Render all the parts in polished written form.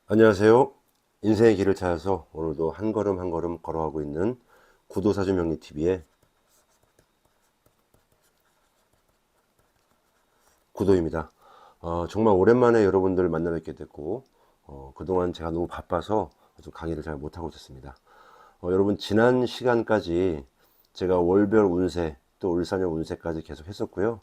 안녕하세요. 인생의 길을 찾아서 오늘도 한 걸음 한 걸음 걸어가고 있는 구도사주명리TV의 구도입니다. 정말 오랜만에 여러분들 만나 뵙게 됐고, 그동안 제가 너무 바빠서 좀 강의를 잘 못하고 있었습니다. 여러분, 지난 시간까지 제가 월별 운세, 또 울산형 운세까지 계속 했었고요.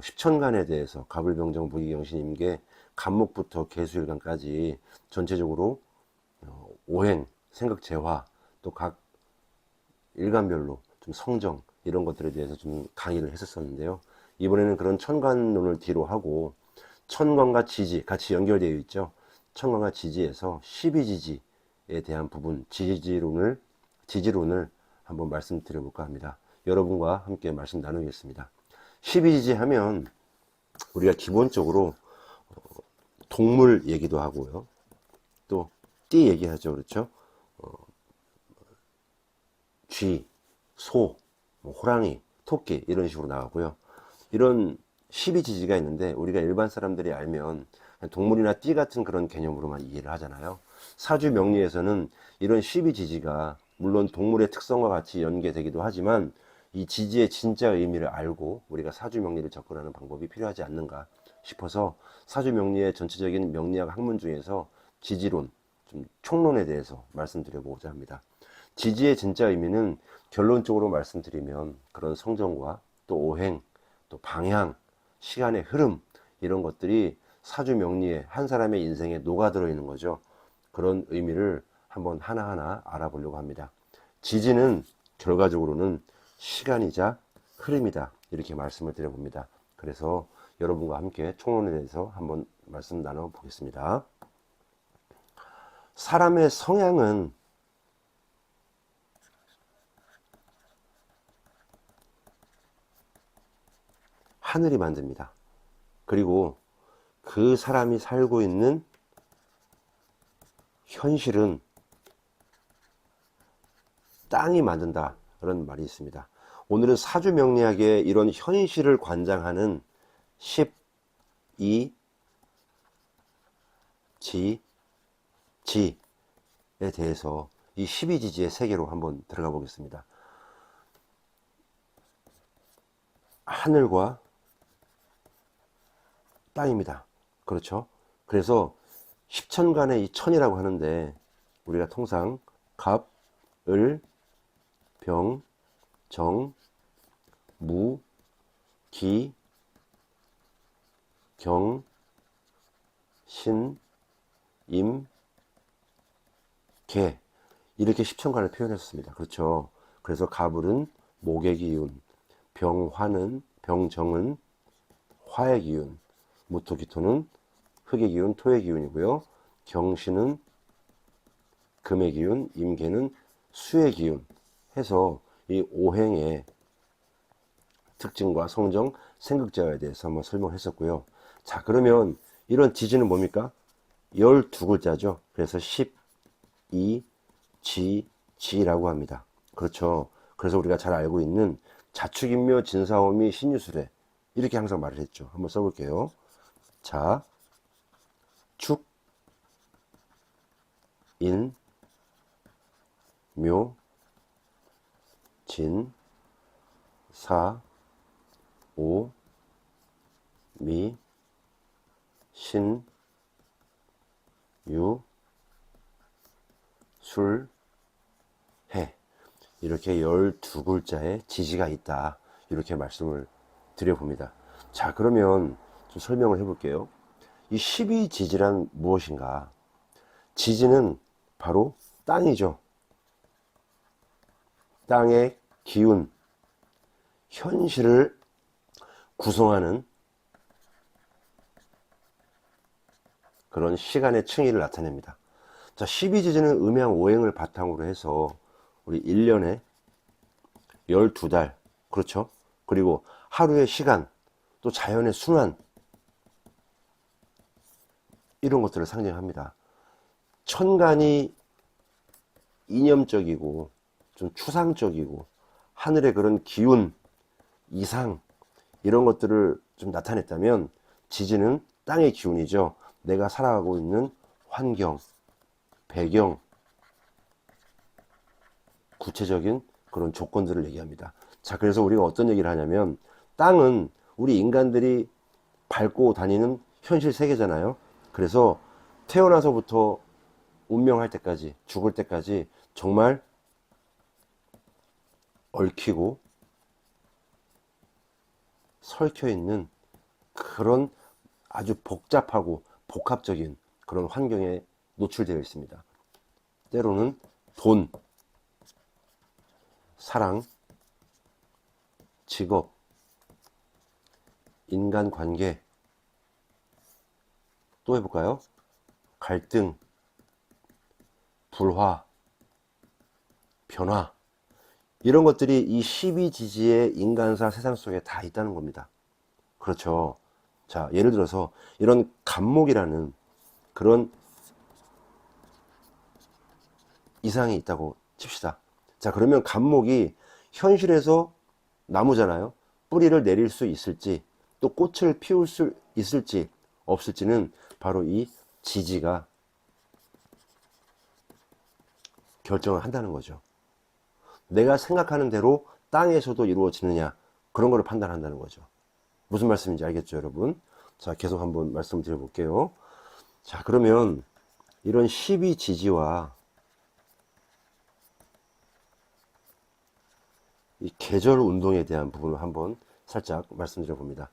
십천간에 대해서 갑을병정 무기경신임계 간목부터 개수일간까지 전체적으로 오행, 생극재화, 또 각 일간별로 좀 성정 이런 것들에 대해서 좀 강의를 했었었는데요. 이번에는 그런 천간론을 뒤로 하고 천간과 지지 같이 연결되어 있죠. 천간과 지지에서 12지지에 대한 부분 지지론을 한번 말씀드려 볼까 합니다. 여러분과 함께 말씀 나누겠습니다. 12지지 하면 우리가 기본적으로 동물 얘기도 하고요. 또 띠 얘기하죠. 그렇죠? 쥐, 소, 호랑이, 토끼 이런 식으로 나가고요. 이런 12지지가 있는데 우리가 일반 사람들이 알면 동물이나 띠 같은 그런 개념으로만 이해를 하잖아요. 사주 명리에서는 이런 12지지가 물론 동물의 특성과 같이 연계되기도 하지만 이 지지의 진짜 의미를 알고 우리가 사주 명리를 접근하는 방법이 필요하지 않는가 싶어서 사주 명리의 전체적인 명리학 학문 중에서 지지론, 좀 총론에 대해서 말씀드려보고자 합니다. 지지의 진짜 의미는 결론적으로 말씀드리면 그런 성정과 또 오행, 또 방향, 시간의 흐름 이런 것들이 사주 명리에 한 사람의 인생에 녹아들어 있는 거죠. 그런 의미를 한번 하나하나 알아보려고 합니다. 지지는 결과적으로는 시간이자 흐름이다 이렇게 말씀을 드려봅니다. 그래서 여러분과 함께 총론에 대해서 한번 말씀 나눠보겠습니다. 사람의 성향은 하늘이 만듭니다. 그리고 그 사람이 살고 있는 현실은 땅이 만든다 그런 말이 있습니다. 오늘은 사주 명리학의 이런 현실을 관장하는 12 지지에 대해서 이 12지지의 세계로 한번 들어가 보겠습니다. 하늘과 땅입니다. 그렇죠? 그래서 십천간의 이 천이라고 하는데 우리가 통상 갑, 을, 병, 정, 무, 기, 경, 신, 임, 개 이렇게 십천간을 표현했습니다. 그렇죠? 그래서 갑을은 목의 기운, 병정은 화의 기운, 무토기토는 흙의 기운, 토의 기운이고요. 경신은 금의 기운, 임계는 수의 기운 해서 이 오행의 특징과 성정, 생극자에 대해서 한번 설명을 했었고요. 자, 그러면 이런 지지는 뭡니까? 12글자죠. 그래서 12지지라고 합니다. 그렇죠. 그래서 우리가 잘 알고 있는 자축인묘 진사오미 신유술에 이렇게 항상 말을 했죠. 한번 써볼게요. 자, 축, 인, 묘, 진, 사, 오, 미, 신, 유, 술, 해 이렇게 12글자의 지지가 있다 이렇게 말씀을 드려봅니다. 자, 그러면 좀 설명을 해볼게요. 이 12지지란 무엇인가? 지지는 바로 땅이죠. 땅의 기운, 현실을 구성하는 그런 시간의 층위를 나타냅니다. 자, 12지지는 음양 오행을 바탕으로 해서 우리 1년에 12달, 그렇죠? 그리고 하루의 시간, 또 자연의 순환, 이런 것들을 상징합니다. 천간이 이념적이고 좀 추상적이고 하늘의 그런 기운, 이상 이런 것들을 좀 나타냈다면 지지는 땅의 기운이죠. 내가 살아가고 있는 환경, 배경, 구체적인 그런 조건들을 얘기합니다. 자, 그래서 우리가 어떤 얘기를 하냐면, 땅은 우리 인간들이 밟고 다니는 현실 세계잖아요. 그래서 태어나서부터 운명할 때까지, 죽을 때까지 정말 얽히고 설켜 있는 그런 아주 복잡하고 복합적인 그런 환경에 노출되어 있습니다. 때로는 돈, 사랑, 직업, 인간관계, 또 해볼까요? 갈등, 불화, 변화, 이런 것들이 이 12지지의 인간사 세상 속에 다 있다는 겁니다. 그렇죠. 자, 예를 들어서 이런 간목이라는 그런 이상이 있다고 칩시다. 자, 그러면 간목이 현실에서 나무잖아요. 뿌리를 내릴 수 있을지, 또 꽃을 피울 수 있을지 없을지는 바로 이 지지가 결정을 한다는 거죠. 내가 생각하는 대로 땅에서도 이루어지느냐, 그런 거를 판단한다는 거죠. 무슨 말씀인지 알겠죠, 여러분? 자, 계속 한번 말씀 드려볼게요. 자, 그러면 이런 12지지와 이 계절 운동에 대한 부분을 한번 살짝 말씀드려 봅니다.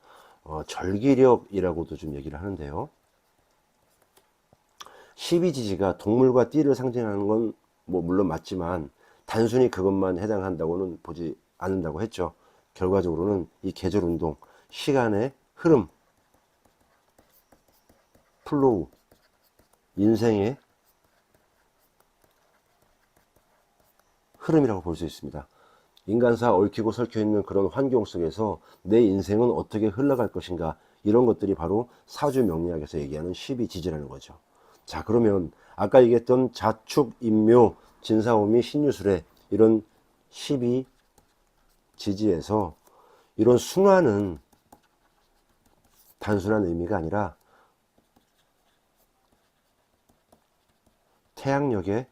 절기력이라고도 좀 얘기를 하는데요. 12지지가 동물과 띠를 상징하는 건 뭐 물론 맞지만 단순히 그것만 해당한다고는 보지 않는다고 했죠. 결과적으로는 이 계절 운동, 시간의 흐름, 플로우, 인생의 흐름이라고 볼 수 있습니다. 인간사 얽히고 설켜 있는 그런 환경 속에서 내 인생은 어떻게 흘러갈 것인가, 이런 것들이 바로 사주 명리학에서 얘기하는 12지지라는 거죠. 자, 그러면 아까 얘기했던 자축, 인묘, 진사오미, 신유술의 이런 12지지에서 이런 순화는 단순한 의미가 아니라 태양력의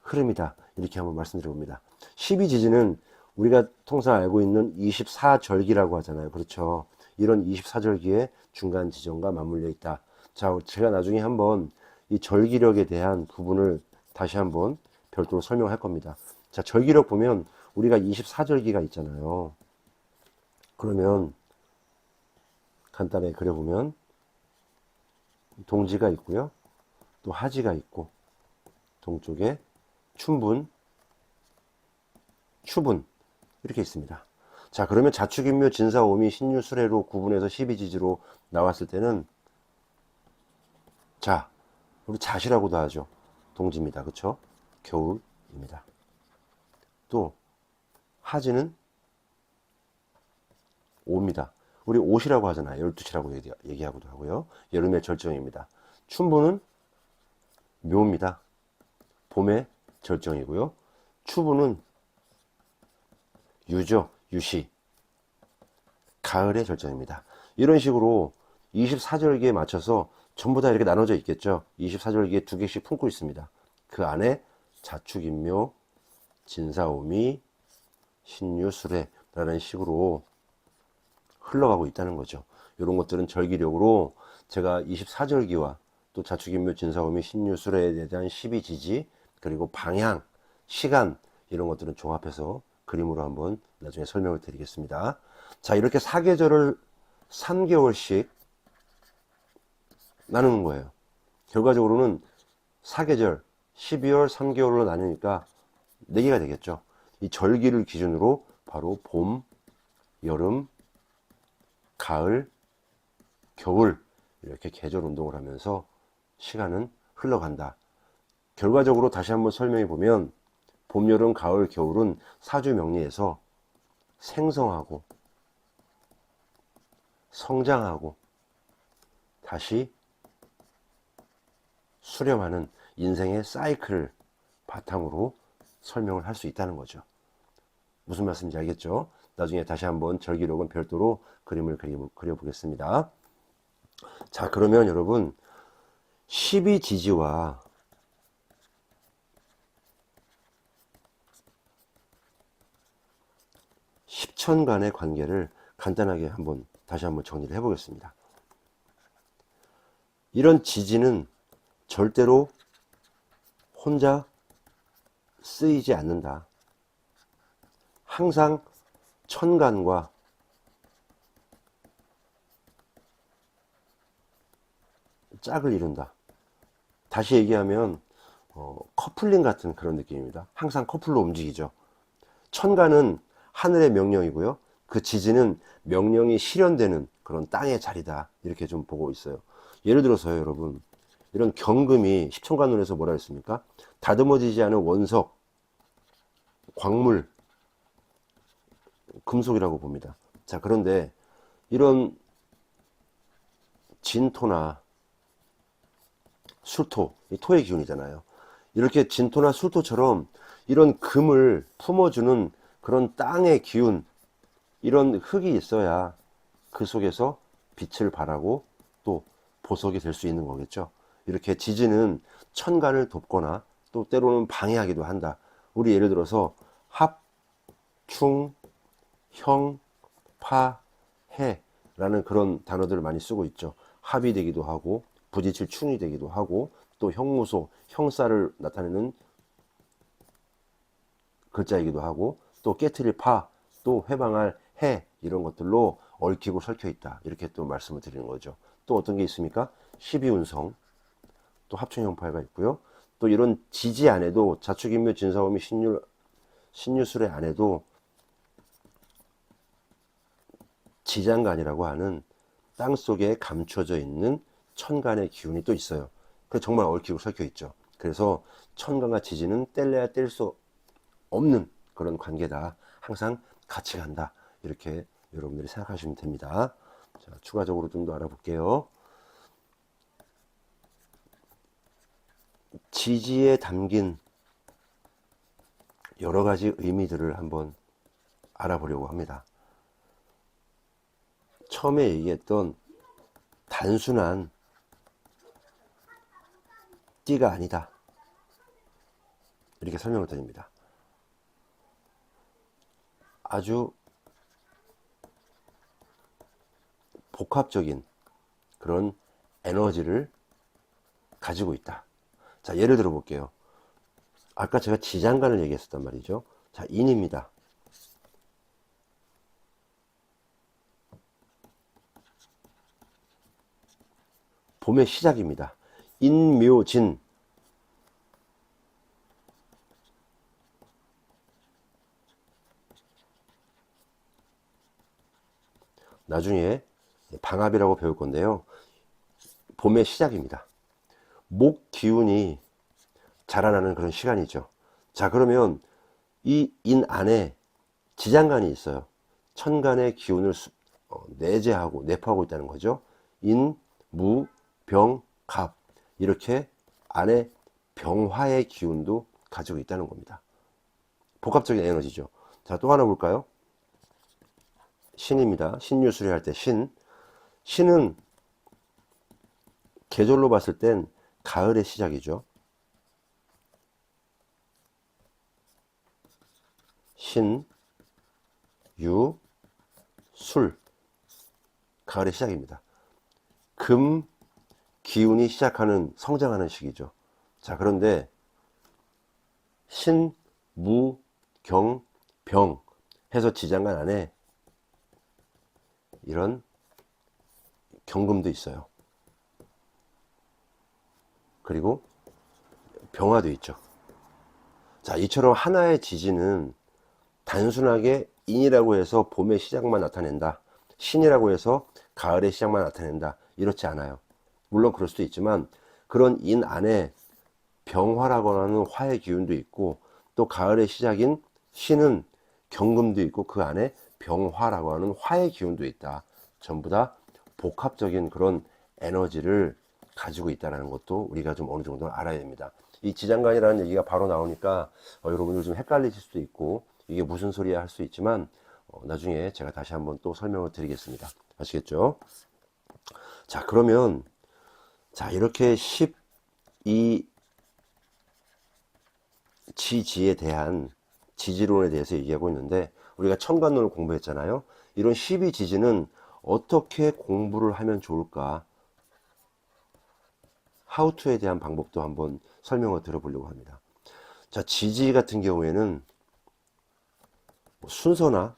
흐름이다, 이렇게 한번 말씀드려 봅니다. 12지지는 우리가 통상 알고 있는 24절기라고 하잖아요. 그렇죠. 이런 24절기의 중간 지점과 맞물려 있다. 자, 제가 나중에 한번 이 절기력에 대한 부분을 다시 한번 별도로 설명할 겁니다. 자, 절기력 보면 우리가 24절기가 있잖아요. 그러면 간단하게 그려보면 동지가 있고요. 또 하지가 있고, 동쪽에 춘분, 추분, 이렇게 있습니다. 자, 그러면 자축인묘, 진사오미, 신유술해로 구분해서 12지지로 나왔을 때는, 자, 우리 자시라고도 하죠. 동지입니다. 그쵸? 겨울입니다. 또 하지는 오입니다. 우리 옷이라고 하잖아요. 12시라고 얘기하기도 하고요. 여름의 절정입니다. 춘분은 묘입니다. 봄의 절정이고요. 추분은 유죠. 유시. 가을의 절정입니다. 이런 식으로 24절기에 맞춰서 전부 다 이렇게 나눠져 있겠죠. 24절기에 두 개씩 품고 있습니다. 그 안에 자축인묘, 진사오미, 신유술해라는 식으로 흘러가고 있다는 거죠. 이런 것들은 절기력으로 제가 24절기와 또 자축인묘, 진사오미, 신유술해에 대한 12지지, 그리고 방향, 시간, 이런 것들은 종합해서 그림으로 한번 나중에 설명을 드리겠습니다. 자, 이렇게 사계절을 3개월씩 나누는 거예요. 결과적으로는 사계절 12월 3개월로 나누니까 4개가 되겠죠. 이 절기를 기준으로 바로 봄, 여름, 가을, 겨울, 이렇게 계절 운동을 하면서 시간은 흘러간다. 결과적으로 다시 한번 설명해 보면 봄, 여름, 가을, 겨울은 사주 명리에서 생성하고 성장하고 다시 수렴하는 인생의 사이클을 바탕으로 설명을 할 수 있다는 거죠. 무슨 말씀인지 알겠죠? 나중에 다시 한번 절기력은 별도로 그림을 그려보겠습니다. 자, 그러면 여러분 12지지와 십천 간의 관계를 간단하게 다시 한번 정리를 해 보겠습니다. 이런 지지는 절대로 혼자 쓰이지 않는다. 항상 천간과 짝을 이룬다. 다시 얘기하면 커플링 같은 그런 느낌입니다. 항상 커플로 움직이죠. 천간은 하늘의 명령이고요. 그 지지는 명령이 실현되는 그런 땅의 자리다. 이렇게 좀 보고 있어요. 예를 들어서요, 여러분. 이런 경금이 십천간론에서 뭐라 했습니까? 다듬어지지 않은 원석, 광물, 금속이라고 봅니다. 자, 그런데 이런 진토나 술토, 이 토의 기운이잖아요. 이렇게 진토나 술토처럼 이런 금을 품어주는 그런 땅의 기운, 이런 흙이 있어야 그 속에서 빛을 발하고 또 보석이 될 수 있는 거겠죠. 이렇게 지지는 천간을 돕거나 또 때로는 방해하기도 한다. 우리 예를 들어서 합, 충, 형, 파, 해 라는 그런 단어들을 많이 쓰고 있죠. 합이 되기도 하고 부딪힐 충이 되기도 하고 또 형무소, 형사를 나타내는 글자이기도 하고 또 깨트릴 파, 또 회방할 해, 이런 것들로 얽히고 설켜 있다. 이렇게 또 말씀을 드리는 거죠. 또 어떤 게 있습니까? 12운성, 또 합충형파가 있고요. 또 이런 지지 안에도 자축인묘 진사오미 신유술의 안에도 지장간이라고 하는 땅 속에 감춰져 있는 천간의 기운이 또 있어요. 그래서 정말 얽히고 설켜 있죠. 그래서 천간과 지지는 뗄래야 뗄 수 없는 그런 관계다. 항상 같이 간다. 이렇게 여러분들이 생각하시면 됩니다. 자, 추가적으로 좀 더 알아볼게요. 지지에 담긴 여러 가지 의미들을 한번 알아보려고 합니다. 처음에 얘기했던 단순한 띠가 아니다. 이렇게 설명을 드립니다. 아주 복합적인 그런 에너지를 가지고 있다. 자, 예를 들어 볼게요. 아까 제가 지장간을 얘기했었단 말이죠. 자, 인입니다. 봄의 시작입니다. 인묘진. 나중에 방합이라고 배울 건데요. 봄의 시작입니다. 목 기운이 자라나는 그런 시간이죠. 자, 그러면 이 인 안에 지장간이 있어요. 천간의 기운을 내재하고 내포하고 있다는 거죠. 인, 무, 병, 갑, 이렇게 안에 병화의 기운도 가지고 있다는 겁니다. 복합적인 에너지죠. 자, 또 하나 볼까요? 신입니다. 신유술이 할 때 신은 계절로 봤을 땐 가을의 시작이죠. 신, 유, 술, 가을의 시작입니다. 금, 기운이 시작하는, 성장하는 시기죠. 자, 그런데 신, 무, 경, 병 해서 지장간 안에 이런 경금도 있어요. 그리고 병화도 있죠. 자, 이처럼 하나의 지지는 단순하게 인이라고 해서 봄의 시작만 나타낸다, 신이라고 해서 가을의 시작만 나타낸다, 이렇지 않아요. 물론 그럴 수도 있지만 그런 인 안에 병화라고 하는 화의 기운도 있고 또 가을의 시작인 신은 경금도 있고 그 안에 병화라고 하는 화의 기운도 있다. 전부 다 복합적인 그런 에너지를 가지고 있다는 것도 우리가 좀 어느 정도 알아야 됩니다. 이 지장간이라는 얘기가 바로 나오니까 여러분들 좀 헷갈리실 수도 있고 이게 무슨 소리야 할 수 있지만 나중에 제가 다시 한번 또 설명을 드리겠습니다. 아시겠죠? 자, 그러면 자, 이렇게 10, 이 지지에 대한 지지론에 대해서 얘기하고 있는데, 우리가 천간론을 공부했잖아요. 이런 12지지는 어떻게 공부를 하면 좋을까, 하우투에 대한 방법도 한번 설명을 들어보려고 합니다. 자, 지지 같은 경우에는 뭐 순서나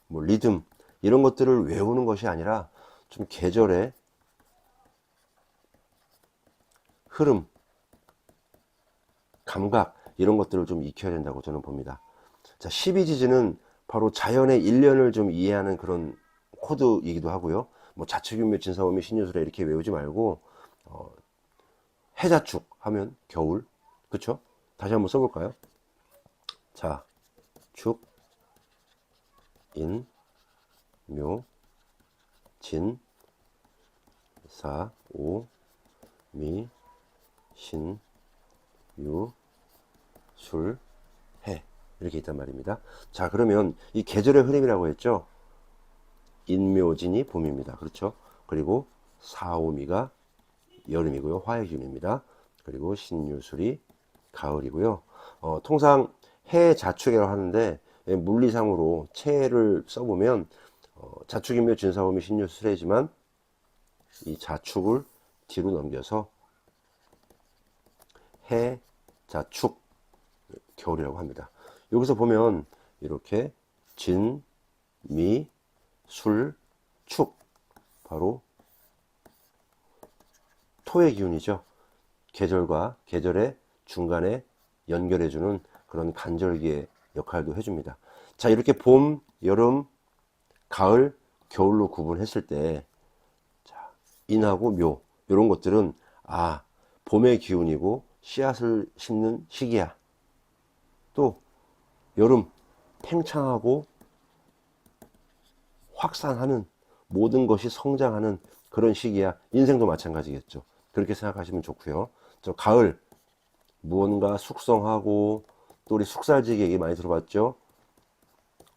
뭐 리듬 이런 것들을 외우는 것이 아니라 좀 계절의 흐름, 감각 이런 것들을 좀 익혀야 된다고 저는 봅니다. 자, 12지지는 바로 자연의 일련을 좀 이해하는 그런 코드이기도 하고요. 뭐 자축인묘, 진사오미, 신유술에 이렇게 외우지 말고 해자축 하면 겨울, 그쵸? 다시 한번 써볼까요? 자, 축, 인, 묘, 진, 사, 오, 미, 신, 유, 술, 해 이렇게 있단 말입니다. 자, 그러면 이 계절의 흐름이라고 했죠. 인묘진이 봄입니다. 그렇죠? 그리고 사오미가 여름이고요. 화의 기운입니다. 그리고 신유술이 가을이고요. 통상 해 자축이라고 하는데 물리상으로 체를 써보면 자축인묘 진사오미 신유술해지만 이 자축을 뒤로 넘겨서 해 자축 겨울이라고 합니다. 여기서 보면 이렇게 진, 미, 술, 축 바로 토의 기운이죠. 계절과 계절의 중간에 연결해주는 그런 간절기의 역할도 해줍니다. 자, 이렇게 봄, 여름, 가을, 겨울로 구분했을 때 자, 인하고 묘 이런 것들은 봄의 기운이고 씨앗을 심는 시기야. 또 여름 팽창하고 확산하는 모든 것이 성장하는 그런 시기야. 인생도 마찬가지겠죠. 그렇게 생각하시면 좋고요. 저 가을 무언가 숙성하고, 또 우리 숙살지기 얘기 많이 들어봤죠.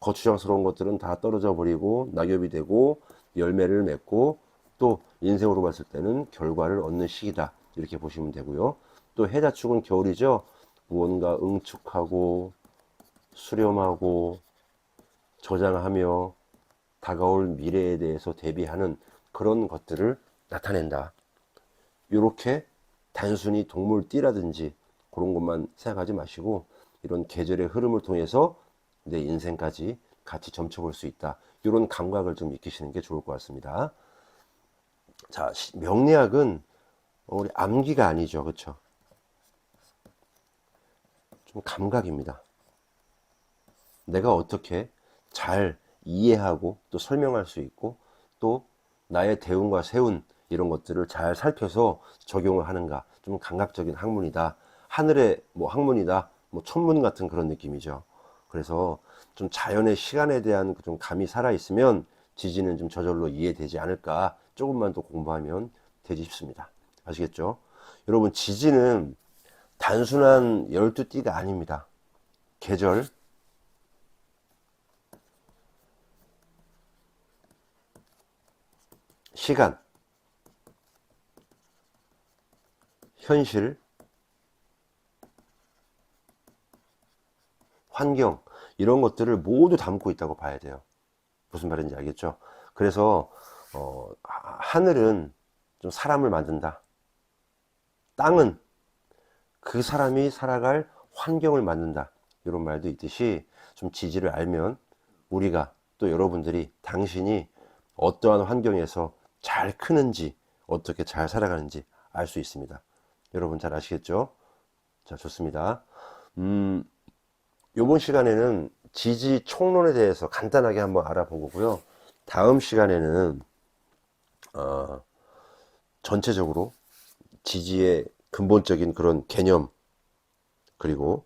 거추장스러운 것들은 다 떨어져 버리고 낙엽이 되고 열매를 맺고 또 인생으로 봤을 때는 결과를 얻는 시기다, 이렇게 보시면 되고요. 또 해자축은 겨울이죠. 무언가 응축하고 수렴하고 저장하며 다가올 미래에 대해서 대비하는 그런 것들을 나타낸다. 이렇게 단순히 동물띠라든지 그런 것만 생각하지 마시고 이런 계절의 흐름을 통해서 내 인생까지 같이 점쳐볼 수 있다. 이런 감각을 좀 익히시는 게 좋을 것 같습니다. 자, 명리학은 우리 암기가 아니죠. 그렇죠? 좀 감각입니다. 내가 어떻게 잘 이해하고 또 설명할 수 있고 또 나의 대운과 세운 이런 것들을 잘 살펴서 적용을 하는가, 좀 감각적인 학문이다. 하늘의 뭐 학문이다, 뭐 천문 같은 그런 느낌이죠. 그래서 좀 자연의 시간에 대한 좀 감이 살아 있으면 지지는 좀 저절로 이해되지 않을까, 조금만 더 공부하면 되지 싶습니다. 아시겠죠? 여러분, 지지는 단순한 12띠가 아닙니다. 계절, 시간, 현실, 환경 이런 것들을 모두 담고 있다고 봐야 돼요. 무슨 말인지 알겠죠? 그래서 하늘은 좀 사람을 만든다. 땅은 그 사람이 살아갈 환경을 만든다. 이런 말도 있듯이 좀 지지를 알면 우리가 또 여러분들이 당신이 어떠한 환경에서 잘 크는지 어떻게 잘 살아가는지 알 수 있습니다. 여러분 잘 아시겠죠? 자, 좋습니다. 이번 시간에는 지지 총론에 대해서 간단하게 한번 알아보고요. 다음 시간에는 전체적으로 지지의 근본적인 그런 개념, 그리고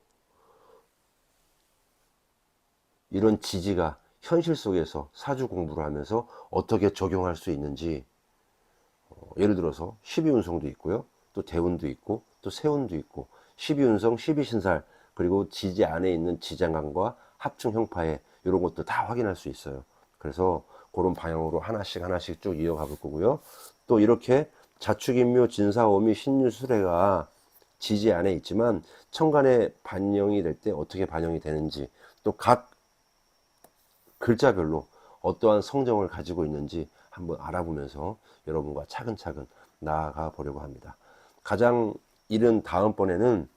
이런 지지가 현실 속에서 사주 공부를 하면서 어떻게 적용할 수 있는지, 예를 들어서 12운성도 있고요, 또 대운도 있고 또 세운도 있고 12운성, 12신살, 그리고 지지 안에 있는 지장간과 합충 형파에 이런 것도 다 확인할 수 있어요. 그래서 그런 방향으로 하나씩 하나씩 쭉 이어가 볼 거고요. 또 이렇게 자축인묘, 진사오미, 신유수레가 지지 안에 있지만 천간에 반영이 될 때 어떻게 반영이 되는지, 또 각 글자별로 어떠한 성정을 가지고 있는지 한번 알아보면서 여러분과 차근차근 나아가 보려고 합니다. 가장 이른 다음번에는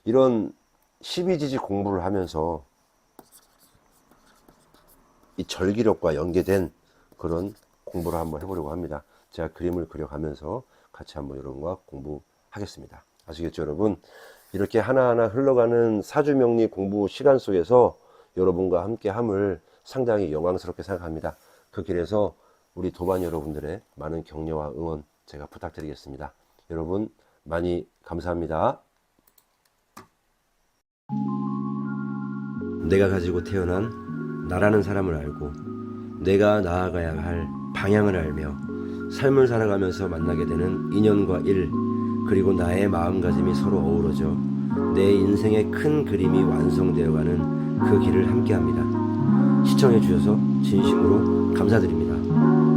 이런 12지지 공부를 하면서 이 절기력과 연계된 그런 공부를 한번 해보려고 합니다. 제가 그림을 그려가면서 같이 한번 여러분과 공부하겠습니다. 아시겠죠, 여러분? 이렇게 하나하나 흘러가는 사주명리 공부 시간 속에서 여러분과 함께 함을 상당히 영광스럽게 생각합니다. 그 길에서 우리 도반 여러분들의 많은 격려와 응원 제가 부탁드리겠습니다. 여러분 많이 감사합니다. 내가 가지고 태어난 나라는 사람을 알고 내가 나아가야 할 방향을 알며 삶을 살아가면서 만나게 되는 인연과 일, 그리고 나의 마음가짐이 서로 어우러져 내 인생의 큰 그림이 완성되어가는 그 길을 함께합니다. 시청해 주셔서 진심으로 감사드립니다.